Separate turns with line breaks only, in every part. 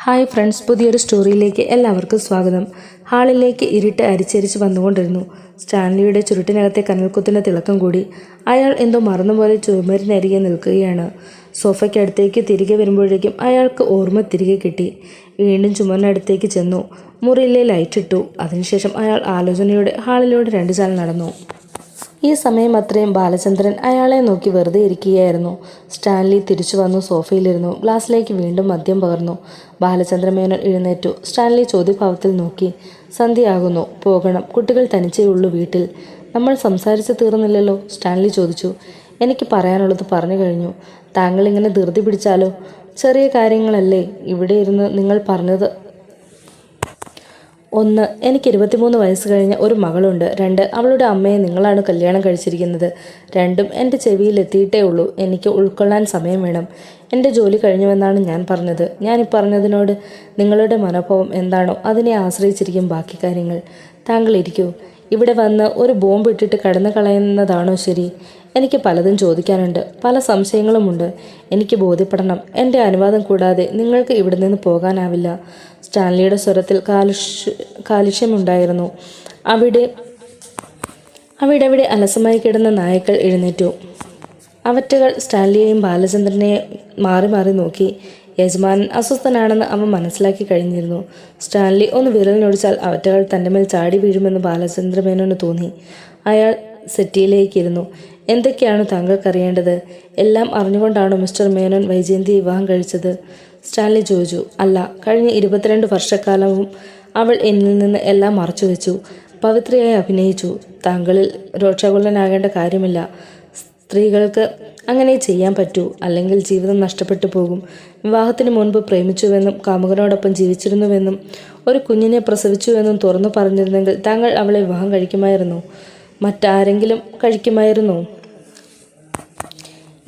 Hi friends, പുതിയൊരു സ്റ്റോറിയിലേക്ക് എല്ലാവർക്കും സ്വാഗതം. ഹാളിലേക്ക് ഇരുട്ട് അരിച്ചരിച്ച് വന്നുകൊണ്ടിരുന്നു. സ്റ്റാൻലിയുടെ ചുരുട്ടിനകത്തെ കനൽക്കുത്തിന് തിളക്കം കൂടി. അയാൾ എന്തോ മറന്നുപോലെ ചുമരിനരികെ നിൽക്കുകയാണ്. സോഫയ്ക്കടുത്തേക്ക് തിരികെ വരുമ്പോഴേക്കും അയാൾക്ക് ഓർമ്മ തിരികെ കിട്ടി. വീണ്ടും ചുമരിനടുത്തേക്ക് ചെന്നു. മുറിയിലെ ലൈറ്റിട്ടു. അതിനുശേഷം അയാൾ ആലോചനയോടെ ഹാളിലൂടെ 2 ചാൽ നടന്നു. ഈ സമയം അത്രയും ബാലചന്ദ്രൻ അയാളെ നോക്കി വെറുതെ ഇരിക്കുകയായിരുന്നു. സ്റ്റാൻലി തിരിച്ചു വന്നു സോഫയിലിരുന്നു. ഗ്ലാസ്സിലേക്ക് വീണ്ടും മദ്യം പകർന്നു. ബാലചന്ദ്രമേനോൻ എഴുന്നേറ്റു. സ്റ്റാൻലി ചോദ്യഭാവത്തിൽ നോക്കി. സന്ധ്യയാകുന്നു, പോകണം. കുട്ടികൾ തനിച്ചേ ഉള്ളൂ വീട്ടിൽ. നമ്മൾ സംസാരിച്ച് തീർന്നില്ലല്ലോ, സ്റ്റാൻലി ചോദിച്ചു. എനിക്ക് പറയാനുള്ളത് പറഞ്ഞു കഴിഞ്ഞു. താങ്കൾ ഇങ്ങനെ ധൃതി പിടിച്ചാലോ? ചെറിയ കാര്യങ്ങളല്ലേ ഇവിടെ ഇരുന്ന് നിങ്ങൾ പറഞ്ഞത്. 1. എനിക്ക് 23 വയസ്സ് കഴിഞ്ഞ ഒരു മകളുണ്ട്. 2. അവളുടെ അമ്മയെ നിങ്ങളാണ് കല്യാണം കഴിച്ചിരിക്കുന്നത്. രണ്ടും എൻ്റെ ചെവിയിൽ എത്തിയിട്ടേ ഉള്ളൂ. എനിക്ക് ഉൾക്കൊള്ളാൻ സമയം വേണം. എൻ്റെ ജോലി കഴിഞ്ഞുവെന്നാണ് ഞാൻ പറഞ്ഞത്. ഞാൻ ഈ പറഞ്ഞതിനോട് നിങ്ങളുടെ മനോഭാവം എന്താണോ അതിനെ ആശ്രയിച്ചിരിക്കും ബാക്കി കാര്യങ്ങൾ. താങ്കൾ ഇരിക്കൂ. ഇവിടെ വന്ന് ഒരു ബോംബ് ഇട്ടിട്ട് കടന്നു കളയുന്നതാണോ ശരി? എനിക്ക് പലതും ചോദിക്കാനുണ്ട്. പല സംശയങ്ങളുമുണ്ട്. എനിക്ക് ബോധ്യപ്പെടണം. എൻ്റെ അനുവാദം കൂടാതെ നിങ്ങൾക്ക് ഇവിടെ നിന്ന് പോകാനാവില്ല. സ്റ്റാൻലിയുടെ സ്വരത്തിൽ കാലുഷ്യമുണ്ടായിരുന്നു. അവിടെ അലസമായി കിടന്ന നായ്ക്കൾ എഴുന്നേറ്റു. അവറ്റകൾ സ്റ്റാൻലിയെയും ബാലചന്ദ്രനെയും മാറി മാറി നോക്കി. യജമാനൻ അസ്വസ്ഥനാണെന്ന് അവൻ മനസ്സിലാക്കി കഴിഞ്ഞിരുന്നു. സ്റ്റാൻലി ഒന്ന് വിരലിനൊടിച്ചാൽ അവറ്റകൾ തൻ്റെ മേൽ ചാടി വീഴുമെന്ന് ബാലചന്ദ്രമേനോന് തോന്നി. അയാൾ സെറ്റിയിലേക്കിരുന്നു. എന്തൊക്കെയാണ് താങ്കൾക്കറിയേണ്ടത്? എല്ലാം അറിഞ്ഞുകൊണ്ടാണോ മിസ്റ്റർ മേനോൻ വൈജയന്തിയെ വിവാഹം കഴിച്ചത്? സ്റ്റാൻലി ചോദിച്ചു. അല്ല, കഴിഞ്ഞ 22 വർഷക്കാലവും അവൾ എന്നിൽ നിന്ന് എല്ലാം മറച്ചുവെച്ചു. പവിത്രയായി അഭിനയിച്ചു. താങ്കളിൽ രോക്ഷാകുലനാകേണ്ട കാര്യമില്ല. സ്ത്രീകൾക്ക് അങ്ങനെ ചെയ്യാൻ പറ്റൂ, അല്ലെങ്കിൽ ജീവിതം നഷ്ടപ്പെട്ടു പോകും. വിവാഹത്തിന് മുൻപ് പ്രേമിച്ചുവെന്നും കാമുകനോടൊപ്പം ജീവിച്ചിരുന്നുവെന്നും ഒരു കുഞ്ഞിനെ പ്രസവിച്ചുവെന്നും തുറന്നു പറഞ്ഞിരുന്നെങ്കിൽ താങ്കൾ അവളെ വിവാഹം കഴിക്കുമായിരുന്നു. മറ്റാരെങ്കിലും കഴിക്കുമായിരുന്നോ?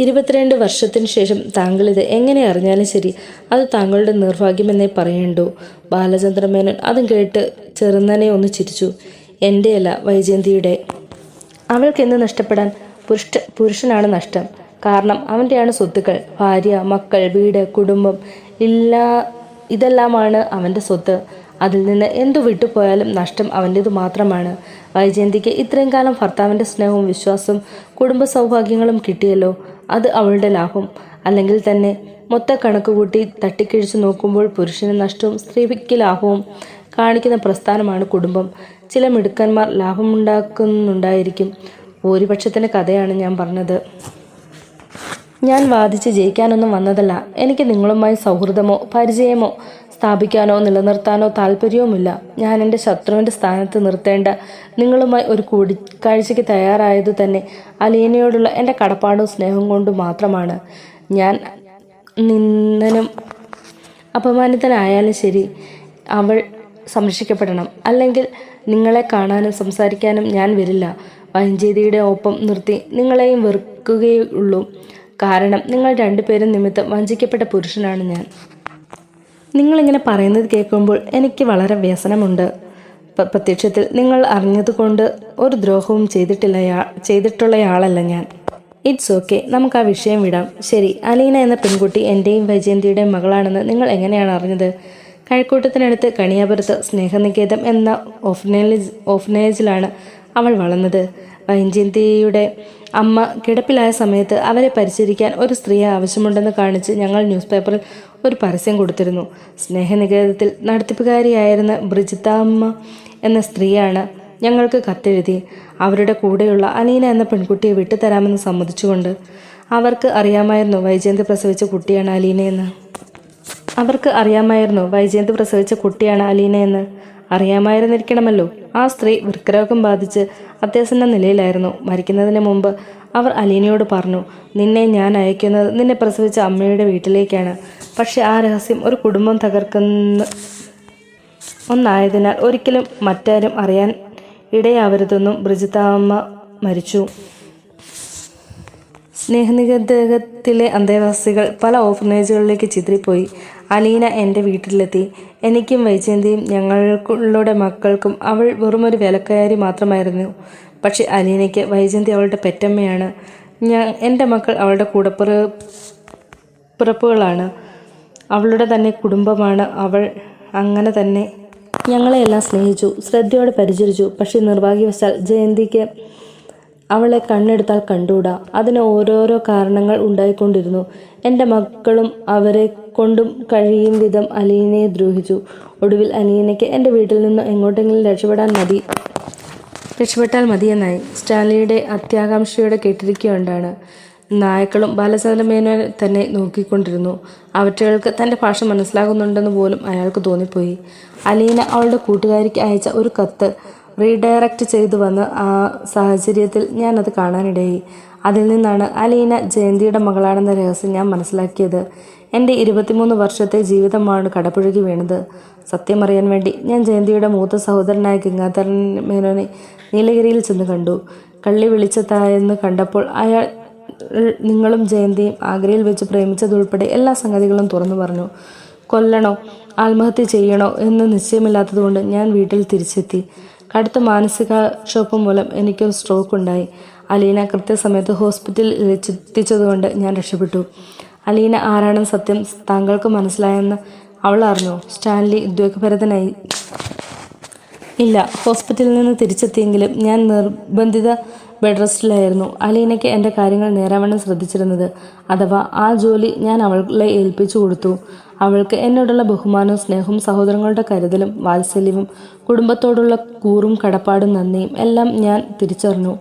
22 വർഷത്തിന് ശേഷം താങ്കളിത് എങ്ങനെ അറിഞ്ഞാലും ശരി, അത് താങ്കളുടെ നിർഭാഗ്യമെന്നേ പറയേണ്ടൂ. ബാലചന്ദ്രമേനോൻ അതും കേട്ട് ചെറുന്നനെ ഒന്ന് ചിരിച്ചു. എൻ്റെയല്ല, വൈജയന്തിയുടെ. അവൾക്ക് എന്ത് നഷ്ടപ്പെടാൻ? പുരുഷനാണ് നഷ്ടം. കാരണം അവൻ്റെയാണ് സ്വത്തുക്കൾ. ഭാര്യ, മക്കൾ, വീട്, കുടുംബം, ഇതെല്ലാമാണ് അവൻ്റെ സ്വത്ത്. അതിൽ നിന്ന് എന്തു വിട്ടുപോയാലും നഷ്ടം അവൻ്റേതു മാത്രമാണ്. വൈജയന്തിക്ക് ഇത്രയും കാലം ഭർത്താവിൻ്റെ സ്നേഹവും വിശ്വാസവും കുടുംബ സൗഭാഗ്യങ്ങളും കിട്ടിയല്ലോ. അത് അവളുടെ ലാഭം. അല്ലെങ്കിൽ തന്നെ മൊത്ത കണക്ക് കൂട്ടി തട്ടിക്കിഴിച്ചു നോക്കുമ്പോൾ പുരുഷന് നഷ്ടവും സ്ത്രീക്ക് ലാഭവും കാണിക്കുന്ന പ്രസ്ഥാനമാണ് കുടുംബം. ചില മിടുക്കന്മാർ ലാഭമുണ്ടാക്കുന്നുണ്ടായിരിക്കും. ഭൂരിപക്ഷത്തിൻ്റെ കഥയാണ് ഞാൻ പറഞ്ഞത്. ഞാൻ വാദിച്ച് ജയിക്കാനൊന്നും വന്നതല്ല. എനിക്ക് നിങ്ങളുമായി സൗഹൃദമോ പരിചയമോ സ്ഥാപിക്കാനോ നിലനിർത്താനോ താല്പര്യവുമില്ല. ഞാൻ എൻ്റെ ശത്രുവിൻ്റെ സ്ഥാനത്ത് നിർത്തേണ്ട നിങ്ങളുമായി ഒരു കൂടിക്കാഴ്ചയ്ക്ക് തയ്യാറായതു തന്നെ അലീനയോടുള്ള എൻ്റെ കടപ്പാടും സ്നേഹവും കൊണ്ട് മാത്രമാണ്. ഞാൻ നിന്ദനും അപമാനിതനായാലും ശരി, അവൾ സംരക്ഷിക്കപ്പെടണം. അല്ലെങ്കിൽ നിങ്ങളെ കാണാനും സംസാരിക്കാനും ഞാൻ വരില്ല. വൈജയന്തിയുടെ ഒപ്പം നിർത്തി നിങ്ങളെയും വെറുക്കുകയുള്ളൂ. കാരണം നിങ്ങൾ 2 പേരും നിമിത്തം വഞ്ചിക്കപ്പെട്ട പുരുഷനാണ് ഞാൻ. നിങ്ങളിങ്ങനെ പറയുന്നത് കേൾക്കുമ്പോൾ എനിക്ക് വളരെ വ്യസനമുണ്ട്. പ്രത്യക്ഷത്തിൽ നിങ്ങൾ അറിഞ്ഞതുകൊണ്ട് ഒരു ദ്രോഹവും ചെയ്തിട്ടുള്ളയാളല്ല ഞാൻ. ഇറ്റ്സ് ഓക്കെ, നമുക്ക് ആ വിഷയം വിടാം. ശരി, അലീന എന്ന പെൺകുട്ടി എൻ്റെയും വൈജയന്തിയുടെയും മകളാണെന്ന് നിങ്ങൾ എങ്ങനെയാണ് അറിഞ്ഞത്? കഴക്കൂട്ടത്തിനടുത്ത് കണിയാപുരത്ത് സ്നേഹനികേതം എന്ന ഓഫ്നേജിലാണ് അവൾ വളർന്നത്. വൈജയന്തിയുടെ അമ്മ കിടപ്പിലായ സമയത്ത് അവരെ പരിചരിക്കാൻ ഒരു സ്ത്രീയെ ആവശ്യമുണ്ടെന്ന് കാണിച്ച് ഞങ്ങൾ ന്യൂസ് പേപ്പറിൽ ഒരു പരസ്യം കൊടുത്തിരുന്നു. സ്നേഹനികേതത്തിൽ നടത്തിപ്പുകാരിയായിരുന്ന ബ്രിജിത്താമ്മ എന്ന സ്ത്രീയാണ് ഞങ്ങൾക്ക് കത്തെഴുതി അവരുടെ കൂടെയുള്ള അലീന എന്ന പെൺകുട്ടിയെ വിട്ടുതരാമെന്ന് സമ്മതിച്ചുകൊണ്ട്. അവർക്ക് അറിയാമായിരുന്നു വൈജയന്തി പ്രസവിച്ച കുട്ടിയാണ് അലീനയെന്ന്. അറിയാമായിരുന്നിരിക്കണമല്ലോ. ആ സ്ത്രീ വൃക്കരോഗം ബാധിച്ച് അത്യാസന്ന നിലയിലായിരുന്നു. മരിക്കുന്നതിന് മുമ്പ് അവർ അലീനയോട് പറഞ്ഞു, നിന്നെ ഞാൻ അയക്കുന്നത് നിന്നെ പ്രസവിച്ച അമ്മയുടെ വീട്ടിലേക്കാണ്. പക്ഷെ ആ രഹസ്യം ഒരു കുടുംബം തകർക്കുന്ന ഒന്നായതിനാൽ ഒരിക്കലും മറ്റാരും അറിയാൻ ഇടയാവരുതെന്നും ബ്രിജിത്താമ്മ മരിച്ചു. സ്നേഹനികേതത്തിലെ അന്തേവാസികൾ പല ഓർഫനേജുകളിലേക്ക് ചിതറിപ്പോയി. അലീന എൻ്റെ വീട്ടിലെത്തി. എനിക്കും വൈജയന്തിയും ഞങ്ങളുടെ മക്കൾക്കും അവൾ വെറുമൊരു വേലക്കാരി മാത്രമായിരുന്നു. പക്ഷെ അലീനയ്ക്ക് വൈജയന്തി അവളുടെ പെറ്റമ്മയാണ്. എൻ്റെ മക്കൾ അവളുടെ കൂടപ്പിറപ്പുകളാണ്. അവളുടെ തന്നെ കുടുംബമാണ് അവൾ. അങ്ങനെ തന്നെ ഞങ്ങളെയെല്ലാം സ്നേഹിച്ചു, ശ്രദ്ധയോടെ പരിചരിച്ചു. പക്ഷേ നിർഭാഗ്യവശാൽ ജയന്തിക്ക് അവളെ കണ്ണെടുത്താൽ കണ്ടുകൂടാ. അതിന് ഓരോരോ കാരണങ്ങൾ ഉണ്ടായിക്കൊണ്ടിരുന്നു. എൻ്റെ മക്കളും അവരെ കൊണ്ടും കഴിയും വിധം അലീനയെ ദ്രോഹിച്ചു. ഒടുവിൽ അലീനയ്ക്ക് എൻ്റെ വീട്ടിൽ നിന്ന് എങ്ങോട്ടെങ്കിലും രക്ഷപ്പെട്ടാൽ മതിയെന്നായി. സ്റ്റാൻലിയുടെ അത്യാകാംക്ഷയോടെ കേട്ടിരിക്കുകയുണ്ടാണ്. നായ്ക്കളും ബാലചന്ദ്രമേനോനെ തന്നെ നോക്കിക്കൊണ്ടിരുന്നു. അവറ്റകൾക്ക് തൻ്റെ ഭാഷ മനസ്സിലാകുന്നുണ്ടെന്ന് പോലും അയാൾക്ക് തോന്നിപ്പോയി. അലീന അവളുടെ കൂട്ടുകാരിക്ക് അയച്ച ഒരു കത്ത് റീഡയറക്റ്റ് ചെയ്തു വന്ന ആ സാഹചര്യത്തിൽ ഞാനത് കാണാനിടയായി. അതിൽ നിന്നാണ് അലീന ജയന്തിയുടെ മകളാണെന്ന രഹസ്യം ഞാൻ മനസ്സിലാക്കിയത്. എൻ്റെ 23 വർഷത്തെ ജീവിതമാണ് കടപുഴകി വീണത്. സത്യമറിയാൻ വേണ്ടി ഞാൻ ജയന്തിയുടെ മൂത്ത സഹോദരനായ ഗംഗാധരൻ മേനോനെ നീലഗിരിയിൽ ചെന്ന് കണ്ടു. കള്ളി വിളിച്ചതായെന്ന് കണ്ടപ്പോൾ അയാൾ നിങ്ങളും ജയന്തിയും ആഗ്രയിൽ വെച്ച് പ്രേമിച്ചതുൾപ്പെടെ എല്ലാ സംഗതികളും തുറന്നു പറഞ്ഞു. കൊല്ലണോ ആത്മഹത്യ ചെയ്യണോ എന്ന് നിശ്ചയമില്ലാത്തതുകൊണ്ട് ഞാൻ വീട്ടിൽ തിരിച്ചെത്തി. കടുത്ത മാനസികക്ഷോഭം മൂലം എനിക്കൊരു സ്ട്രോക്ക് ഉണ്ടായി. അലീന കൃത്യസമയത്ത് ഹോസ്പിറ്റലിൽ എത്തിച്ചതുകൊണ്ട് ഞാൻ രക്ഷപ്പെട്ടു. അലീന ആരാണെന്ന് സത്യം താങ്കൾക്ക് മനസ്സിലായെന്ന് അവൾ അറിഞ്ഞു. സ്റ്റാൻലി ഉദ്വേഗഭരിതനായി. ഇല്ല, ഹോസ്പിറ്റലിൽ നിന്ന് തിരിച്ചെത്തിയെങ്കിലും ഞാൻ നിർബന്ധിത ബെഡ് റെസ്റ്റിലായിരുന്നു. അലീനയ്ക്ക് എൻ്റെ കാര്യങ്ങൾ നേരാവണ്ണം ശ്രദ്ധിച്ചിരുന്നത്. അഥവാ ആ ജോലി ഞാൻ അവളെ ഏൽപ്പിച്ചു കൊടുത്തു. അവൾക്ക് എന്നോടുള്ള ബഹുമാനവും സ്നേഹവും സഹോദരങ്ങളുടെ കരുതലും വാത്സല്യവും കുടുംബത്തോടുള്ള കൂറും കടപ്പാടും നന്ദിയും എല്ലാം ഞാൻ തിരിച്ചറിഞ്ഞു.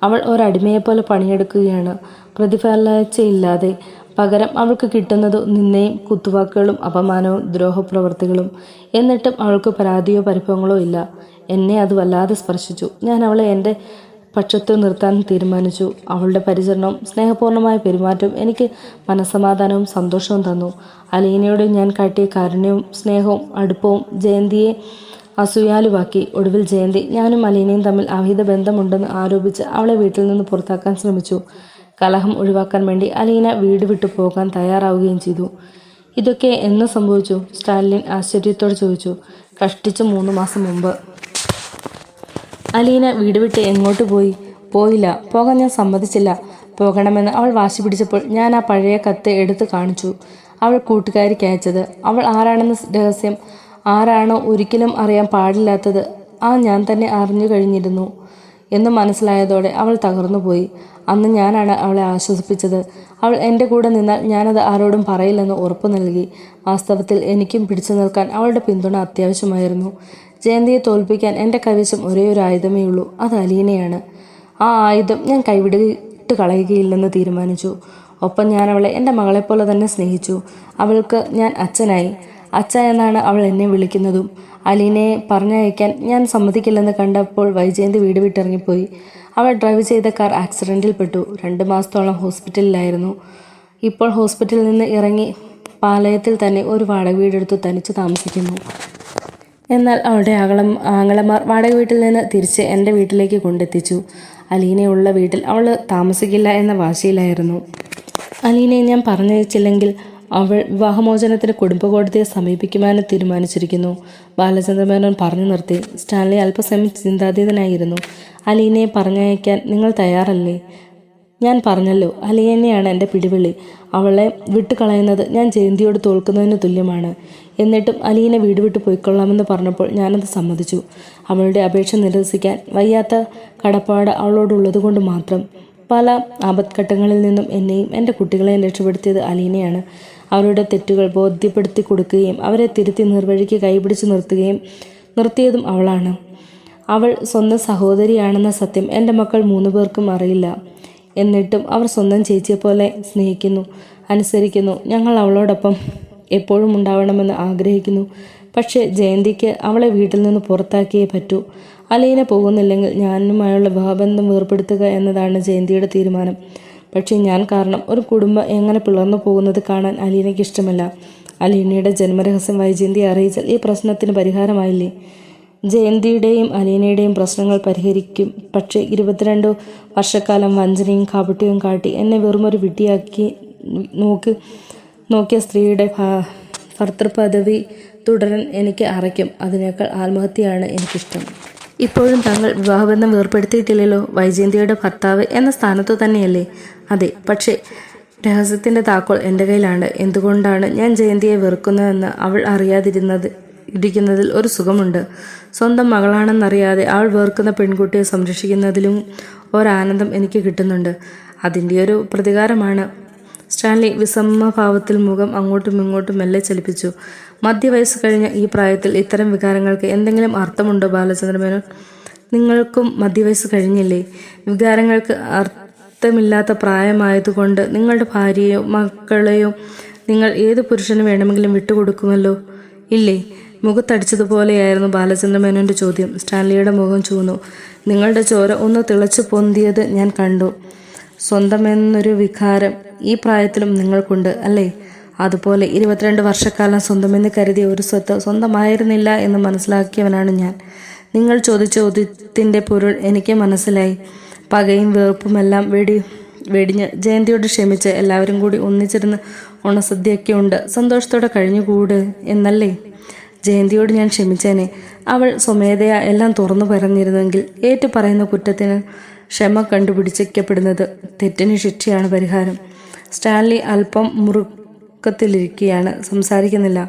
അവൾ ഒരടിമയെപ്പോലെ പണിയെടുക്കുകയാണ്, പ്രതിഫലയില്ലാതെ. പകരം അവൾക്ക് കിട്ടുന്നത് നിന്ദയും കുത്തുവാക്കുകളും അപമാനവും ദ്രോഹപ്രവർത്തികളും. എന്നിട്ടും അവൾക്ക് പരാതിയോ പരിഭവങ്ങളോ ഇല്ല. എന്നെ അത് വല്ലാതെ സ്പർശിച്ചു. ഞാൻ അവളെ എൻ്റെ പക്ഷത്ത് നിർത്താൻ തീരുമാനിച്ചു. അവളുടെ പരിചരണവും സ്നേഹപൂർണ്ണമായ പെരുമാറ്റവും എനിക്ക് മനസ്സമാധാനവും സന്തോഷവും തന്നു. അലീനയോട് ഞാൻ കാട്ടിയ കാരുണ്യവും സ്നേഹവും അടുപ്പവും ജയന്തിയെ അസൂയാലുവാക്കി. ഒടുവിൽ ജയന്തി ഞാനും അലീനയും തമ്മിൽ അവിഹിത ബന്ധമുണ്ടെന്ന് ആരോപിച്ച് അവളെ വീട്ടിൽ നിന്ന് പുറത്താക്കാൻ ശ്രമിച്ചു. കലഹം ഒഴിവാക്കാൻ വേണ്ടി അലീന വീട് വിട്ടു പോകാൻ തയ്യാറാവുകയും ചെയ്തു. ഇതൊക്കെ എന്ന് സംഭവിച്ചു? സ്റ്റാലിൻ ആശ്ചര്യത്തോടെ ചോദിച്ചു. കഷ്ടിച്ച് 3 മാസം മുമ്പ്. അലീന വീട് വിട്ട് എങ്ങോട്ട് പോയില്ല. പോകാൻ ഞാൻ സമ്മതിച്ചില്ല. പോകണമെന്ന് അവൾ വാശി പിടിച്ചപ്പോൾ ഞാൻ ആ പഴയ കത്ത് എടുത്ത് കാണിച്ചു. അവൾ കൂട്ടുകാരിക്ക് അയച്ചത്. അവൾ ആരാണെന്ന് രഹസ്യം ആരാണോ ഒരിക്കലും അറിയാൻ പാടില്ലാത്തത് ഞാൻ തന്നെ അറിഞ്ഞു കഴിഞ്ഞിരുന്നു എന്ന് മനസ്സിലായതോടെ അവൾ തകർന്നുപോയി. അന്ന് ഞാനാണ് അവളെ ആശ്വസിപ്പിച്ചത്. അവൾ എൻ്റെ കൂടെ നിന്നാൽ ഞാനത് ആരോടും പറയില്ലെന്ന് ഉറപ്പു നൽകി. വാസ്തവത്തിൽ എനിക്കും പിടിച്ചു നിൽക്കാൻ അവളുടെ പിന്തുണ അത്യാവശ്യമായിരുന്നു. ജയന്തിയെ തോൽപ്പിക്കാൻ എൻ്റെ കൈവശം ഒരേയൊരു ആയുധമേ ഉള്ളൂ, അത് അലീനയാണ്. ആ ആയുധം ഞാൻ കൈവിട്ട് കളയുകയില്ലെന്ന് തീരുമാനിച്ചു. ഒപ്പം ഞാൻ അവളെ എൻ്റെ മകളെപ്പോലെ തന്നെ സ്നേഹിച്ചു. അവൾക്ക് ഞാൻ അച്ഛനായി. അച്ഛ എന്നാണ് അവൾ എന്നെ വിളിക്കുന്നതും. അലീനയെ പറഞ്ഞയക്കാൻ ഞാൻ സമ്മതിക്കില്ലെന്ന് കണ്ടപ്പോൾ വൈജയന്തി വീട് വിട്ടിറങ്ങിപ്പോയി. അവൾ ഡ്രൈവ് ചെയ്ത കാർ ആക്സിഡൻറ്റിൽ പെട്ടു. 2 മാസത്തോളം ഹോസ്പിറ്റലിലായിരുന്നു. ഇപ്പോൾ ഹോസ്പിറ്റലിൽ നിന്ന് ഇറങ്ങി പാളയത്തിൽ തന്നെ ഒരു വാടക വീടെടുത്ത് തനിച്ച് താമസിക്കുന്നു. എന്നാൽ അവളുടെ ആങ്ങളമാർ വാടക വീട്ടിൽ നിന്ന് തിരിച്ച് എൻ്റെ വീട്ടിലേക്ക് കൊണ്ടെത്തിച്ചു. അലീനയുള്ള വീട്ടിൽ അവൾ താമസിക്കില്ല എന്ന വാശിയിലായിരുന്നു. അലീനയെ ഞാൻ പറഞ്ഞയച്ചില്ലെങ്കിൽ അവൾ വിവാഹമോചനത്തിന് കുടുംബകോടതിയെ സമീപിക്കുവാനും തീരുമാനിച്ചിരിക്കുന്നു. ബാലചന്ദ്രമേനോൻ പറഞ്ഞു നിർത്തി. സ്റ്റാൻലി അല്പസമയം ചിന്താതീതനായിരുന്നു. അലീനയെ പറഞ്ഞയക്കാൻ നിങ്ങൾ തയ്യാറല്ലേ? ഞാൻ പറഞ്ഞല്ലോ, അലീനയാണ് എൻ്റെ പിടിവിളി. അവളെ വിട്ടുകളയുന്നത് ഞാൻ ജയന്തിയോട് തോൽക്കുന്നതിന് തുല്യമാണ്. എന്നിട്ടും അലീന വീട് വിട്ട് പോയിക്കൊള്ളാമെന്ന് പറഞ്ഞപ്പോൾ ഞാനത് സമ്മതിച്ചു. അവളുടെ അപേക്ഷ നിരസിക്കാൻ വയ്യാത്ത കടപ്പാട് അവളോടുള്ളത് കൊണ്ട് മാത്രം. പല ആപത്ഘട്ടങ്ങളിൽ നിന്നും എന്നെയും എൻ്റെ കുട്ടികളെയും രക്ഷപ്പെടുത്തിയത് അലീനയാണ്. അവരുടെ തെറ്റുകൾ ബോധ്യപ്പെടുത്തി കൊടുക്കുകയും അവരെ തിരുത്തി നിർവഴിക്ക് കൈപിടിച്ച് നിർത്തിയതും അവളാണ്. അവൾ സ്വന്തം സഹോദരിയാണെന്ന സത്യം എൻ്റെ മക്കൾ 3 പേർക്കും അറിയില്ല. എന്നിട്ടും അവർ സ്വന്തം ചേച്ചിയെപ്പോലെ സ്നേഹിക്കുന്നു, അനുസരിക്കുന്നു. ഞങ്ങൾ അവളോടൊപ്പം എപ്പോഴും ഉണ്ടാവണമെന്ന് ആഗ്രഹിക്കുന്നു. പക്ഷേ ജയന്തിക്ക് അവളെ വീട്ടിൽ നിന്ന് പുറത്താക്കിയേ പറ്റൂ. അലീന പോകുന്നില്ലെങ്കിൽ ഞാനുമായുള്ള വിവാഹബന്ധം വേർപ്പെടുത്തുക എന്നതാണ് ജയന്തിയുടെ തീരുമാനം. പക്ഷേ ഞാൻ കാരണം ഒരു കുടുംബം എങ്ങനെ പിളർന്നു പോകുന്നത് കാണാൻ അലീനയ്ക്ക് ഇഷ്ടമല്ല. അലീനയുടെ ജന്മരഹസ്യം വൈജയന്തിയെ അറിയിച്ചാൽ ഈ പ്രശ്നത്തിന് പരിഹാരമായില്ലേ? ജയന്തിയുടെയും അലീനയുടെയും പ്രശ്നങ്ങൾ പരിഹരിക്കും. പക്ഷേ 22 വർഷക്കാലം വഞ്ചനയും കാപട്യവും കാട്ടി എന്നെ വെറുമൊരു വിഡ്ഢിയാക്കി നോക്കിയ സ്ത്രീയുടെ ഭർത്തൃപദവി തുടരാൻ എനിക്ക് അറയ്ക്കും. അതിനേക്കാൾ ആത്മഹത്യയാണ് എനിക്കിഷ്ടം. ഇപ്പോഴും താങ്കൾ വിവാഹബന്ധം വേർപ്പെടുത്തിയിട്ടില്ലല്ലോ. വൈജയന്തിയുടെ ഭർത്താവ് എന്ന സ്ഥാനത്തു തന്നെയല്ലേ? അതെ, പക്ഷേ രഹസ്യത്തിൻ്റെ താക്കോൽ എൻ്റെ കയ്യിലാണ്. എന്തുകൊണ്ടാണ് ഞാൻ ജയന്തിയെ വെറുക്കുന്നതെന്ന് അവൾ ഇരിക്കുന്നതിൽ ഒരു സുഖമുണ്ട്. സ്വന്തം മകളാണെന്നറിയാതെ അവൾ വെറുക്കുന്ന പെൺകുട്ടിയെ സംരക്ഷിക്കുന്നതിലും ഒരാനന്ദം എനിക്ക് കിട്ടുന്നുണ്ട്. അതിൻ്റെ ഒരു പ്രതികാരമാണ്. സ്റ്റാൻലി വിസമ്മഭാവത്തിൽ മുഖം അങ്ങോട്ടും ഇങ്ങോട്ടും മെല്ലെ ചലിപ്പിച്ചു. മധ്യവയസ്സ് കഴിഞ്ഞ ഈ പ്രായത്തിൽ ഇത്തരം വികാരങ്ങൾക്ക് എന്തെങ്കിലും അർത്ഥമുണ്ടോ ബാലചന്ദ്രമേനോൻ? നിങ്ങൾക്കും മധ്യവയസ്സ് കഴിഞ്ഞില്ലേ? വികാരങ്ങൾക്ക് അർത്ഥമില്ലാത്ത പ്രായമായതുകൊണ്ട് നിങ്ങളുടെ ഭാര്യയോ മക്കളെയോ നിങ്ങൾ ഏത് പുരുഷന് വേണമെങ്കിലും വിട്ടുകൊടുക്കുമല്ലോ, ഇല്ലേ? മുഖത്തടിച്ചതുപോലെയായിരുന്നു ബാലചന്ദ്രമേനോൻ്റെ ചോദ്യം. സ്റ്റാൻലിയുടെ മുഖം ചുവന്നു. നിങ്ങളുടെ ചോര ഒന്ന് തിളച്ചു പൊന്തിയത് ഞാൻ കണ്ടു. സ്വന്തമെന്നൊരു വികാരം ഈ പ്രായത്തിലും നിങ്ങൾക്കുണ്ട് അല്ലേ? അതുപോലെ 22 വർഷക്കാലം സ്വന്തമെന്ന് കരുതിയ ഒരു സ്വത്ത് സ്വന്തമായിരുന്നില്ല എന്ന് മനസ്സിലാക്കിയവനാണ് ഞാൻ. നിങ്ങൾ ചോദിച്ച ചോദ്യത്തിൻ്റെ പൊരുൾ എനിക്ക് മനസ്സിലായി. പകയും വെറുപ്പുമെല്ലാം വെടിഞ്ഞ് ജയന്തിയോട് ക്ഷമിച്ച് എല്ലാവരും കൂടി ഒന്നിച്ചിരുന്ന് ഓണസദ്യയൊക്കെ ഉണ്ട് സന്തോഷത്തോടെ കഴിഞ്ഞുകൂട് എന്നല്ലേ? ജയന്തിയോട് ഞാൻ ക്ഷമിച്ചേനെ. അവൾ സ്വമേധയാ എല്ലാം തുറന്നു പറഞ്ഞിരുന്നെങ്കിൽ. ഏറ്റു പറയുന്ന കുറ്റത്തിന് ക്ഷമ കണ്ടുപിടിക്കപ്പെടുന്നത് തെറ്റിന് ശിക്ഷയാണ് പരിഹാരം. സ്റ്റാൻലി അല്പം മുറുക്കത്തിലിരിക്കുകയാണ്, സംസാരിക്കുന്നില്ല.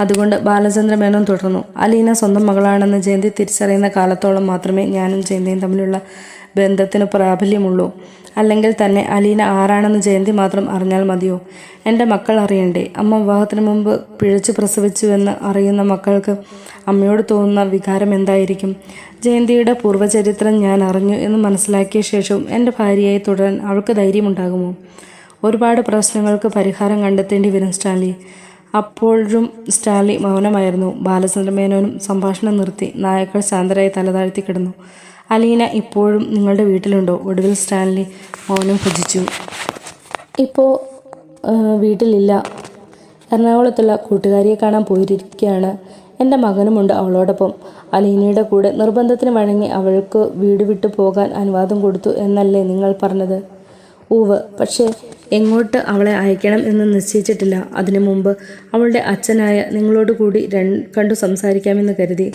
അതുകൊണ്ട് ബാലചന്ദ്രമേനോൻ തുടർന്നു. അലീന സ്വന്തം മകളാണെന്ന് ജയന്തി തിരിച്ചറിയുന്ന കാലത്തോളം മാത്രമേ ഞാനും ജയന്തിയും തമ്മിലുള്ള ബന്ധത്തിന് പ്രാബല്യമുള്ളൂ. അല്ലെങ്കിൽ തന്നെ അലീന ആരാണെന്ന് ജയന്തി മാത്രം അറിഞ്ഞാൽ മതിയോ? എൻ്റെ മക്കൾ അറിയണ്ടേ? അമ്മ വിവാഹത്തിന് മുമ്പ് പിഴച്ചു പ്രസവിച്ചുവെന്ന് അറിയുന്ന മക്കൾക്ക് അമ്മയോട് തോന്നുന്ന വികാരം എന്തായിരിക്കും? ജയന്തിയുടെ പൂർവ്വചരിത്രം ഞാൻ അറിഞ്ഞു എന്ന് മനസ്സിലാക്കിയ ശേഷവും എൻ്റെ ഭാര്യയായി തുടരാൻ അവൾക്ക് ധൈര്യമുണ്ടാകുമോ? ഒരുപാട് പ്രശ്നങ്ങൾക്ക് പരിഹാരം കണ്ടെത്തേണ്ടി വരും സ്റ്റാൻലി. അപ്പോഴും സ്റ്റാൻലി മൗനമായിരുന്നു. ബാലചന്ദ്രമേനോനും സംഭാഷണം നിർത്തി. നായകൾ ശാന്തരായി തലതാഴ്ത്തി കിടന്നു. അലീന ഇപ്പോഴും നിങ്ങളുടെ വീട്ടിലുണ്ടോ? ഒടുവിൽ സ്റ്റാൻലി മൗനം ഭജിച്ചു. ഇപ്പോൾ വീട്ടിലില്ല. എറണാകുളത്തുള്ള കൂട്ടുകാരിയെ കാണാൻ പോയിരിക്കുകയാണ്. എൻ്റെ മകനുമുണ്ട് അവളോടൊപ്പം. അലീനയുടെ കൂടെ നിർബന്ധത്തിന് വഴങ്ങി അവൾക്ക് വീട് വിട്ടു പോകാൻ അനുവാദം കൊടുത്തു എന്നല്ലേ നിങ്ങൾ പറഞ്ഞത്? ഉവ്, പക്ഷേ എങ്ങോട്ട് അവളെ അയക്കണം എന്ന് നിശ്ചയിച്ചിട്ടില്ല. അതിനു മുമ്പ് അവളുടെ അച്ഛനായ നിങ്ങളോട് കൂടി കണ്ടു സംസാരിക്കാമെന്ന് കരുതി.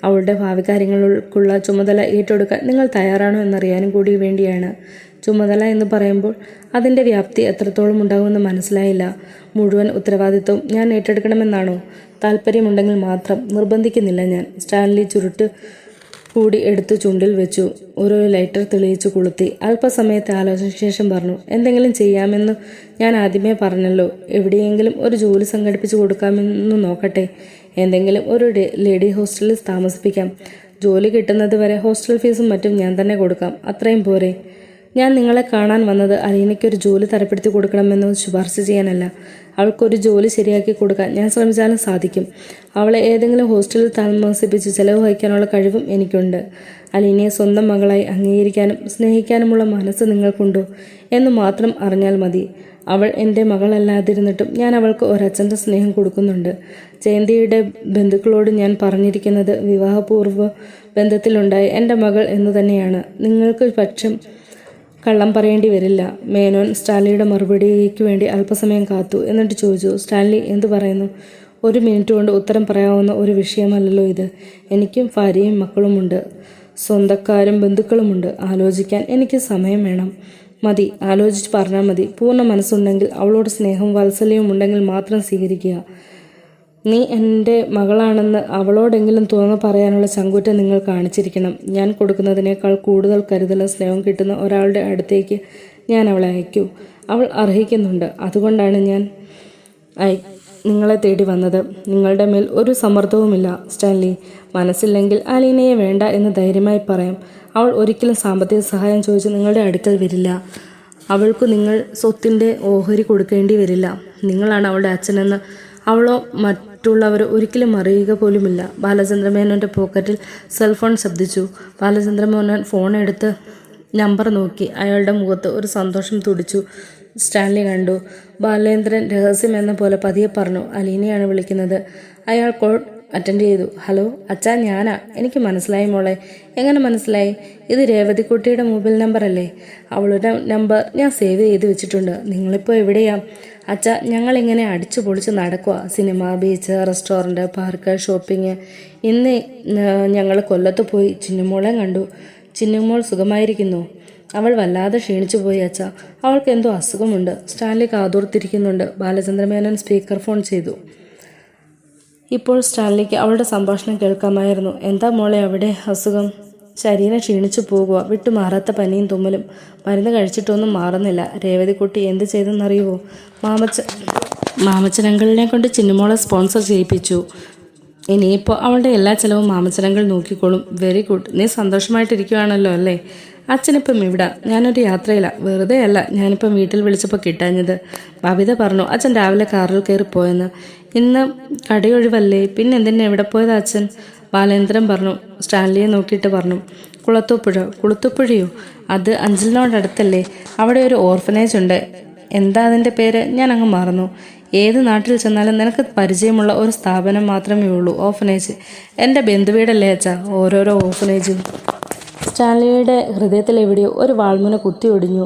അവളുടെ ഭാവി കാര്യങ്ങൾക്കുള്ള ചുമതല ഏറ്റെടുക്കാൻ നിങ്ങൾ തയ്യാറാണോ എന്നറിയാനും കൂടി വേണ്ടിയാണ്. ചുമതല എന്ന് പറയുമ്പോൾ അതിൻ്റെ വ്യാപ്തി എത്രത്തോളം ഉണ്ടാകുമെന്ന് മനസ്സിലായില്ല. മുഴുവൻ ഉത്തരവാദിത്വം ഞാൻ ഏറ്റെടുക്കണമെന്നാണോ? താല്പര്യമുണ്ടെങ്കിൽ മാത്രം, നിർബന്ധിക്കുന്നില്ല ഞാൻ. സ്റ്റാൻലി ചുരുട്ട് കൂടി എടുത്തു ചുണ്ടിൽ വെച്ചു. ഒരു ലൈറ്റർ തെളിയിച്ചു കൊളുത്തി. അല്പസമയത്തെ ആലോചനയ്ക്ക് ശേഷം പറഞ്ഞു, എന്തെങ്കിലും ചെയ്യാമെന്ന് ഞാൻ ആദ്യമേ പറഞ്ഞല്ലോ. എവിടെയെങ്കിലും ഒരു ജോലി സംഘടിപ്പിച്ചു കൊടുക്കാമെന്ന് നോക്കട്ടെ. എന്തെങ്കിലും ഒരു ലേഡി ഹോസ്റ്റലിൽ താമസിപ്പിക്കാം. ജോലി കിട്ടുന്നത് വരെ ഹോസ്റ്റൽ ഫീസും മറ്റും ഞാൻ തന്നെ കൊടുക്കാം. അത്രയും പോരെ? ഞാൻ നിങ്ങളെ കാണാൻ വന്നത് അലീനയ്ക്കൊരു ജോലി തരപ്പെടുത്തി കൊടുക്കണമെന്ന് ശുപാർശ ചെയ്യാനല്ല. അവൾക്കൊരു ജോലി ശരിയാക്കി കൊടുക്കാൻ ഞാൻ ശ്രമിച്ചാലും സാധിക്കും. അവളെ ഏതെങ്കിലും ഹോസ്റ്റലിൽ താമസിപ്പിച്ച് ചെലവ് വഹിക്കാനുള്ള കഴിവും എനിക്കുണ്ട്. അലീനയെ സ്വന്തം മകളായി അംഗീകരിക്കാനും സ്നേഹിക്കാനുമുള്ള മനസ്സ് നിങ്ങൾക്കുണ്ടോ എന്ന് മാത്രം അറിഞ്ഞാൽ മതി. അവൾ എൻ്റെ മകളല്ലാതിരുന്നിട്ടും ഞാൻ അവൾക്ക് ഒരച്ഛൻ്റെ സ്നേഹം കൊടുക്കുന്നുണ്ട്. ജയന്തിയുടെ ബന്ധുക്കളോട് ഞാൻ പറഞ്ഞിരിക്കുന്നത് വിവാഹപൂർവ്വ ബന്ധത്തിലുണ്ടായ എൻ്റെ മകൾ എന്ന് തന്നെയാണ്. നിങ്ങൾക്ക് പക്ഷം കള്ളം പറയേണ്ടി വരില്ല. മേനോൻ സ്റ്റാൻലിയുടെ മറുപടിക്ക് വേണ്ടി അല്പസമയം കാത്തു. എന്നിട്ട് ചോദിച്ചു, സ്റ്റാൻലി എന്തു പറയുന്നു? 1 മിനിറ്റ് കൊണ്ട് ഉത്തരം പറയാവുന്ന ഒരു വിഷയമല്ലല്ലോ ഇത്. എനിക്കും ഭാര്യയും മക്കളുമുണ്ട്, സ്വന്തക്കാരും ബന്ധുക്കളുമുണ്ട്. ആലോചിക്കാൻ എനിക്ക് സമയം വേണം. മതി, ആലോചിച്ച് പറഞ്ഞാൽ മതി. പൂർണ്ണ മനസ്സുണ്ടെങ്കിൽ, അവളോട് സ്നേഹവും വാത്സല്യവും ഉണ്ടെങ്കിൽ മാത്രം സ്വീകരിക്കുക. നീ എൻ്റെ മകളാണെന്ന് അവളോടെങ്കിലും തുറന്നു പറയാനുള്ള ചങ്കൂറ്റം നിങ്ങൾ കാണിച്ചിരിക്കണം. ഞാൻ കൊടുക്കുന്നതിനേക്കാൾ കൂടുതൽ കരുതലും സ്നേഹവും കിട്ടുന്ന ഒരാളുടെ അടുത്തേക്ക് ഞാൻ അവളെ അയക്കൂ. അവൾ അർഹിക്കുന്നുണ്ട്. അതുകൊണ്ടാണ് ഞാൻ നിങ്ങളെ തേടി വന്നത്. നിങ്ങളുടെ മേൽ ഒരു സമ്മർദ്ദവുമില്ല സ്റ്റാൻലി. മനസ്സില്ലെങ്കിൽ അലീനയെ വേണ്ട എന്ന് ധൈര്യമായി പറയാം. അവൾ ഒരിക്കലും സാമ്പത്തിക സഹായം ചോദിച്ച് നിങ്ങളുടെ അടുക്കൽ വരില്ല. അവൾക്ക് നിങ്ങൾ സ്വത്തിൻ്റെ ഓഹരി കൊടുക്കേണ്ടി വരില്ല. നിങ്ങളാണ് അവളുടെ അച്ഛനെന്ന് അവളോ മറ്റുള്ളവരോ ഒരിക്കലും അറിയുക പോലുമില്ല. ബാലചന്ദ്രമേനോൻ്റെ പോക്കറ്റിൽ സെൽഫോൺ ശബ്ദിച്ചു. ബാലചന്ദ്രമേനോൻ ഫോൺ എടുത്ത് നമ്പർ നോക്കി. അയാളുടെ മുഖത്ത് ഒരു സന്തോഷം തുടിച്ചു. സ്റ്റാൻലി കണ്ടു. ബാലേന്ദ്രൻ രഹസ്യം എന്ന പോലെ പതിയെ പറഞ്ഞു, അലീനയാണ് വിളിക്കുന്നത്. അയാൾ കോൾ അറ്റൻഡ് ചെയ്തു. ഹലോ അച്ഛാ, ഞാനാ. എനിക്ക് മനസ്സിലായി മോളെ. എങ്ങനെ മനസ്സിലായി? ഇത് രേവതിക്കുട്ടിയുടെ മൊബൈൽ നമ്പർ അല്ലേ? അവളുടെ നമ്പർ ഞാൻ സേവ് ചെയ്ത് വെച്ചിട്ടുണ്ട്. നിങ്ങളിപ്പോൾ എവിടെയാ? അച്ഛാ, ഞങ്ങളിങ്ങനെ അടിച്ചു പൊളിച്ച് നടക്കുക. Cinema, beach, restaurant, park, shopping. ഇന്ന് ഞങ്ങൾ കൊല്ലത്ത് പോയി ചിന്നുമോളെ കണ്ടു. ചിന്നുമോൾ സുഖമായിരിക്കുന്നു? അവൾ വല്ലാതെ ക്ഷീണിച്ചു പോയി അച്ഛ. അവൾക്ക് എന്തോ അസുഖമുണ്ട്. സ്റ്റാൻലി കാതോർത്തിരിക്കുന്നുണ്ട്. ബാലചന്ദ്രമേനോൻ സ്പീക്കർ ഫോൺ ചെയ്തു. ഇപ്പോൾ സ്റ്റാൻലിക്ക് അവളുടെ സംഭാഷണം കേൾക്കാമായിരുന്നു. എന്താ മോളെ അവിടെ അസുഖം? ശരീരം ക്ഷീണിച്ചു പോകുക. വിട്ടുമാറാത്ത പനിയും തുമ്മലും. മരുന്ന് കഴിച്ചിട്ടൊന്നും മാറുന്നില്ല. രേവതിക്കുട്ടി എന്ത് ചെയ്തെന്നറിയുമോ? മാമച്ചനങ്കളിനെ കൊണ്ട് ചിന്നുമോളെ സ്പോൺസർ ചെയ്യിപ്പിച്ചു. ഇനിയിപ്പോൾ അവളുടെ എല്ലാ ചിലവും മാമച്ചനങ്കൾ നോക്കിക്കോളും. Very good. നീ സന്തോഷമായിട്ടിരിക്കുകയാണല്ലോ അല്ലേ? അച്ഛനിപ്പം ഇവിടെ. ഞാനൊരു യാത്രയില്ല. വെറുതെ അല്ല ഞാനിപ്പം വീട്ടിൽ വിളിച്ചപ്പോൾ കിട്ടാഞ്ഞത്. ബബിത പറഞ്ഞു അച്ഛൻ രാവിലെ കാറിൽ കയറിപ്പോയെന്ന്. ഇന്ന് കടയൊഴിവല്ലേ? പിന്നെ എന്തിനാ എവിടെ പോയതാ അച്ഛൻ? ബാലേന്ദ്രൻ പറഞ്ഞു. സ്റ്റാൻലിയെ നോക്കിയിട്ട് പറഞ്ഞു. കുളത്തൂപ്പുഴ. കുളത്തൂപ്പുഴയോ? അത് അഞ്ചലിനോടടുത്തല്ലേ? അവിടെ ഒരു ഓർഫനേജ് ഉണ്ട്. എന്താ അതിൻ്റെ പേര്? ഞാൻ അങ്ങ് മറന്നു. ഏത് നാട്ടിൽ ചെന്നാലും നിനക്ക് പരിചയമുള്ള ഒരു സ്ഥാപനം മാത്രമേ ഉള്ളൂ, ഓർഫനേജ്. എൻ്റെ ബന്ധുവീടല്ലേ അച്ഛാ ഓരോരോ ഓർഫനേജും. സ്റ്റാൻലിയുടെ ഹൃദയത്തിലെവിടെയോ ഒരു വാൾമുന കുത്തിയൊടിഞ്ഞു.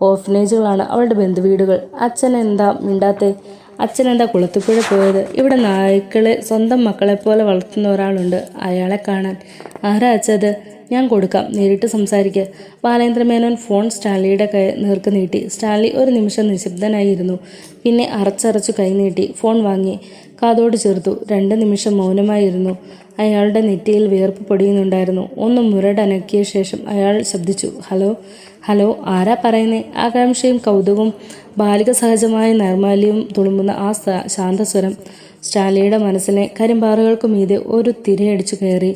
ഓർഫനേജുകളാണ് അവളുടെ ബന്ധുവീടുകൾ. അച്ഛൻ എന്താ മിണ്ടാത്തെ? അച്ഛൻ എന്താ കുളത്തുപുഴ പോയത്? ഇവിടെ നായ്ക്കളെ സ്വന്തം മക്കളെപ്പോലെ വളർത്തുന്ന ഒരാളുണ്ട്. അയാളെ കാണാൻ. ആരാ അച്ഛത്? ഞാൻ കൊടുക്കാം, നേരിട്ട് സംസാരിക്കുക. ബാലേന്ദ്രമേനോൻ ഫോൺ സ്റ്റാൻലിയുടെ നേർക്ക് നീട്ടി. സ്റ്റാൻലി ഒരു നിമിഷം നിശബ്ദനായിരുന്നു. പിന്നെ അറച്ചറച്ചു കൈനീട്ടി ഫോൺ വാങ്ങി കാതോട് ചേർത്തു. 2 നിമിഷം മൗനമായിരുന്നു. അയാളുടെ നെറ്റിയിൽ വിയർപ്പ് പൊടിയുന്നുണ്ടായിരുന്നു. ഒന്ന് മുരടനക്കിയ ശേഷം അയാൾ ശബ്ദിച്ചു. ഹലോ. ഹലോ, ആരാ പറയുന്നേ? ആകാംക്ഷയും കൗതുകവും ബാലിക സഹജമായ നൈർമാല്യവും തുളുമ്പുന്ന ആ ശാന്തസ്വരം സ്റ്റാൻലിയുടെ മനസ്സിനെ കരിമ്പാറകൾക്കു മീതെ ഒരു തിരയടിച്ചു കയറി.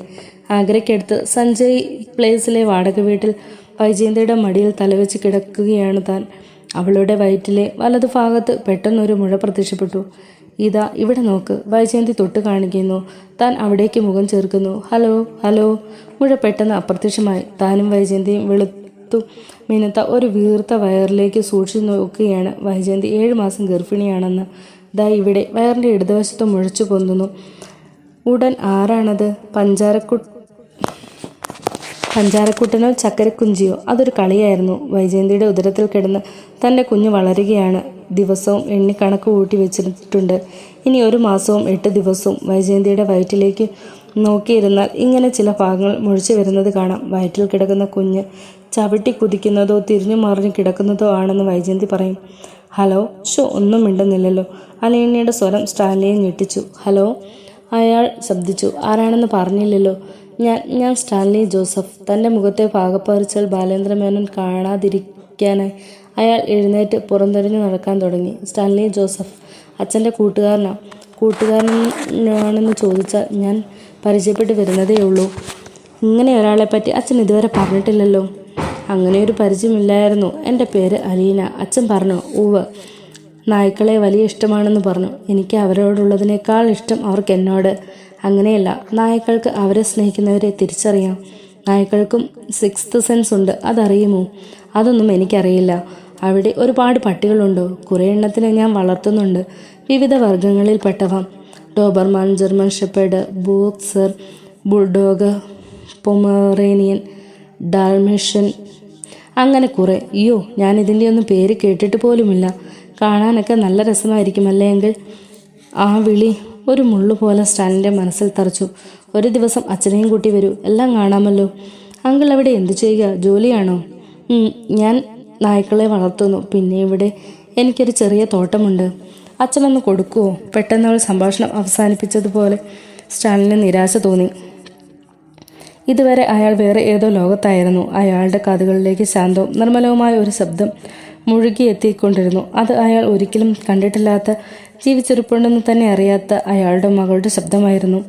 ആഗ്രയ്ക്കടുത്ത് സഞ്ജയ് പ്ലേസിലെ വാടക വീട്ടിൽ വൈജയന്തിയുടെ മടിയിൽ തലവെച്ച് കിടക്കുകയാണ് താൻ. അവളുടെ വയറ്റിലെ വലതുഭാഗത്ത് പെട്ടെന്നൊരു മുഴ പ്രത്യക്ഷപ്പെട്ടു. ഇതാ ഇവിടെ നോക്ക്. വൈജയന്തി തൊട്ട് കാണിക്കുന്നു. താൻ അവിടേക്ക് മുഖം ചേർക്കുന്നു. Hello hello. മുഴ പെട്ടെന്ന് അപ്രത്യക്ഷമായി. താനും വൈജയന്തിയും വെളുത്തു മിനുത്ത ഒരു വീർത്ത വയറിലേക്ക് സൂക്ഷിച്ചു നോക്കുകയാണ്. വൈജയന്തി 7 മാസം ഗർഭിണിയാണെന്ന്. ദാ ഇവിടെ വയറിൻ്റെ ഇടതുവശത്ത് മുഴച്ചു പൊന്തുന്നു. ഉടൻ ആരാണത്? പഞ്ചാരക്കുട്ടനോ ചക്കരക്കുഞ്ചിയോ? അതൊരു കളിയായിരുന്നു. വൈജയന്തിയുടെ ഉദരത്തിൽ കിടന്ന് തൻ്റെ കുഞ്ഞ് വളരുകയാണ്. ദിവസവും എണ്ണി കണക്ക് കൂട്ടി വെച്ചിട്ടുണ്ട്. ഇനി 1 മാസവും 8 ദിവസവും വൈജയന്തിയുടെ വയറ്റിലേക്ക് നോക്കിയിരുന്നാൽ ഇങ്ങനെ ചില ഭാഗങ്ങൾ മുഴിച്ചു വരുന്നത് കാണാം. വയറ്റിൽ കിടക്കുന്ന കുഞ്ഞ് ചവിട്ടി കുതിക്കുന്നതോ തിരിഞ്ഞു മറിഞ്ഞു കിടക്കുന്നതോ ആണെന്ന് വൈജയന്തി പറയും. ഹലോ. ഒന്നും മിണ്ടുന്നില്ലല്ലോ. അലീനയുടെ സ്വരം സ്റ്റാൻലിയെ ഞെട്ടിച്ചു. ഹലോ, അയാൾ ശബ്ദിച്ചു. ആരാണെന്ന് പറഞ്ഞില്ലല്ലോ. ഞാൻ സ്റ്റാൻലി ജോസഫ്. തൻ്റെ മുഖത്തെ പാകപ്പറിച്ചാൽ ബാലേന്ദ്രമേനോൻ കാണാതിരിക്കാനായി അയാൾ എഴുന്നേറ്റ് പുറംതിരിഞ്ഞു നടക്കാൻ തുടങ്ങി. സ്റ്റാൻലി ജോസഫ് അച്ഛൻ്റെ കൂട്ടുകാരനാണെന്ന് ചോദിച്ചാൽ ഞാൻ പരിചയപ്പെട്ട് വരുന്നതേ ഉള്ളൂ. ഇങ്ങനെ ഒരാളെപ്പറ്റി അച്ഛൻ ഇതുവരെ പറഞ്ഞിട്ടില്ലല്ലോ. അങ്ങനെയൊരു പരിചയമില്ലായിരുന്നു. എൻ്റെ പേര് അലീന. അച്ഛൻ പറഞ്ഞു. ഉവ്വ്. നായ്ക്കളെ വലിയ ഇഷ്ടമാണെന്ന് പറഞ്ഞു. എനിക്ക് അവരോടുള്ളതിനേക്കാൾ ഇഷ്ടം അവർക്ക് എന്നോട്. അങ്ങനെയല്ല, നായ്ക്കൾക്ക് അവരെ സ്നേഹിക്കുന്നവരെ തിരിച്ചറിയാം. നായ്ക്കൾക്കും 6th സെൻസ് ഉണ്ട്. അതറിയുമോ? അതൊന്നും എനിക്കറിയില്ല. അവിടെ ഒരുപാട് പട്ടികളുണ്ടോ? കുറേ എണ്ണത്തിനെ ഞാൻ വളർത്തുന്നുണ്ട്. വിവിധ വർഗ്ഗങ്ങളിൽപ്പെട്ടവ. Doberman, German shepherd, boxer, bulldog, Pomeranian, Dalmatian, അങ്ങനെ കുറേ. അയ്യോ, ഞാൻ ഇതിൻ്റെ ഒന്നും പേര് കേട്ടിട്ട് പോലുമില്ല. കാണാനൊക്കെ നല്ല രസമായിരിക്കുമല്ലേ എങ്കിൽ? ആ വിളി ഒരു മുള്ളുപോലെ സ്റ്റാലിൻ്റെ മനസ്സിൽ തറച്ചു. ഒരു ദിവസം അച്ഛനെയും കൂട്ടി വരൂ, എല്ലാം കാണാമല്ലോ. അങ്കിൾ അവിടെ എന്തു ചെയ്യുക? ജോലിയാണോ? ഞാൻ നായ്ക്കളെ വളർത്തുന്നു. പിന്നെ ഇവിടെ എനിക്കൊരു ചെറിയ തോട്ടമുണ്ട്. അച്ഛനൊന്ന് കൊടുക്കുമോ? പെട്ടെന്ന് അവൾ സംഭാഷണം അവസാനിപ്പിച്ചതുപോലെ സ്റ്റാലിന് നിരാശ തോന്നി. ഇതുവരെ അയാൾ വേറെ ഏതോ ലോകത്തായിരുന്നു. അയാളുടെ കാതുകളിലേക്ക് ശാന്തവും നിർമ്മലവുമായ ഒരു ശബ്ദം മുഴുകിയെത്തിക്കൊണ്ടിരുന്നു. അത് അയാൾ ഒരിക്കലും കണ്ടിട്ടില്ലാത്ത, ജീവിച്ചിരിപ്പുണ്ടെന്ന് തന്നെ അറിയാത്ത അയാളുടെ മകളുടെ ശബ്ദമായിരുന്നു.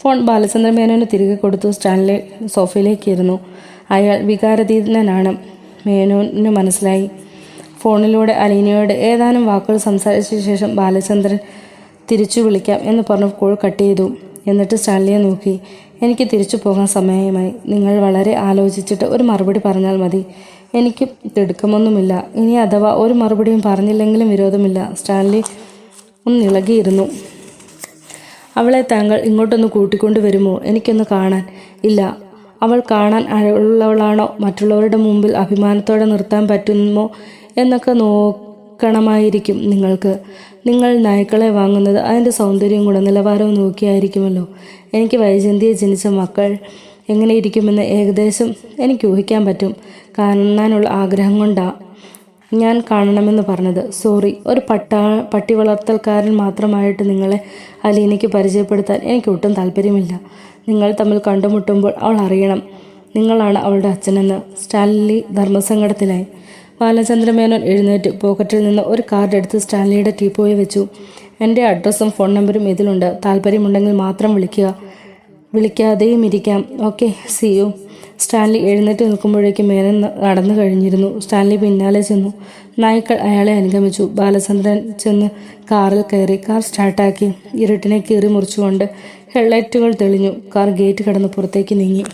ഫോൺ ബാലചന്ദ്രമേനോന് തിരികെ കൊടുത്തു. സ്റ്റാൻലി സോഫയിലേക്ക് ഇരുന്നു. അയാൾ വികാരാധീനനാണ്. മേനോന് മനസ്സിലായി. ഫോണിലൂടെ അലീനയോട് ഏതാനും വാക്കുകൾ സംസാരിച്ച ശേഷം ബാലചന്ദ്രൻ തിരിച്ചു വിളിക്കാം എന്ന് പറഞ്ഞ് കോൾ കട്ട് ചെയ്തു. എന്നിട്ട് സ്റ്റാൻലിയെ നോക്കി. എനിക്ക് തിരിച്ചു പോകാൻ സമയമായി. നിങ്ങൾ വളരെ ആലോചിച്ചിട്ട് ഒരു മറുപടി പറഞ്ഞാൽ മതി. എനിക്ക് തിടുക്കമൊന്നുമില്ല. ഇനി അഥവാ ഒരു മറുപടിയും പറഞ്ഞില്ലെങ്കിലും വിരോധമില്ല. സ്റ്റാൻലി ഒന്നിളകിയിരുന്നു. അവളെ താങ്കൾ ഇങ്ങോട്ടൊന്ന് കൂട്ടിക്കൊണ്ടു വരുമോ? എനിക്കൊന്ന് കാണാൻ. ഇല്ല. അവൾ കാണാൻ ഉള്ളവളാണോ? മറ്റുള്ളവരുടെ മുമ്പിൽ അഭിമാനത്തോടെ നിർത്താൻ പറ്റുമോ എന്നൊക്കെ നോക്കണമായിരിക്കും നിങ്ങൾക്ക്. നിങ്ങൾ നായ്ക്കളെ വാങ്ങുന്നത് അതിൻ്റെ സൗന്ദര്യവും ഗുണനിലവാരവും നോക്കിയായിരിക്കുമല്ലോ. എനിക്ക് വൈജയന്തിയെ ജനിച്ച മക്കൾ എങ്ങനെയിരിക്കുമെന്ന് ഏകദേശം എനിക്ക് ഊഹിക്കാൻ പറ്റും. കാണാനുള്ള ആഗ്രഹം കൊണ്ടാണ് ഞാൻ കാണണമെന്ന് പറഞ്ഞത്. സോറി, ഒരു പട്ടി വളർത്തൽക്കാരൻ മാത്രമായിട്ട് നിങ്ങളെ അലീനയ്ക്ക് പരിചയപ്പെടുത്താൻ എനിക്ക് ഒട്ടും താല്പര്യമില്ല. നിങ്ങൾ തമ്മിൽ കണ്ടുമുട്ടുമ്പോൾ അവൾ അറിയണം നിങ്ങളാണ് അവളുടെ അച്ഛനെന്ന്. സ്റ്റാൻലി ധർമ്മസങ്കടത്തിലായി. ബാലചന്ദ്രമേനോൻ എഴുന്നേറ്റ് പോക്കറ്റിൽ നിന്ന് ഒരു കാർഡ് എടുത്ത് സ്റ്റാൻലിയുടെ ടീപ്പോയിൽ വെച്ചു. എൻ്റെ അഡ്രസ്സും ഫോൺ നമ്പറും ഇതിലുണ്ട്. താല്പര്യമുണ്ടെങ്കിൽ മാത്രം വിളിക്കാതെയും ഇരിക്കാം. Okay, C U. സ്റ്റാൻലി എഴുന്നേറ്റ് നിൽക്കുമ്പോഴേക്കും മേനൻ നടന്നു കഴിഞ്ഞിരുന്നു. സ്റ്റാൻലി പിന്നാലെ ചെന്നു. നായ്ക്കൾ അയാളെ അനുഗമിച്ചു. ബാലചന്ദ്രൻ ചെന്ന് കാറിൽ കയറി. കാർ സ്റ്റാർട്ടാക്കി. ഇരുട്ടിനെ കീറി മുറിച്ചുകൊണ്ട് ഹെഡ്ലൈറ്റുകൾ തെളിഞ്ഞു. കാർ ഗേറ്റ് കടന്ന് പുറത്തേക്ക് നീങ്ങി.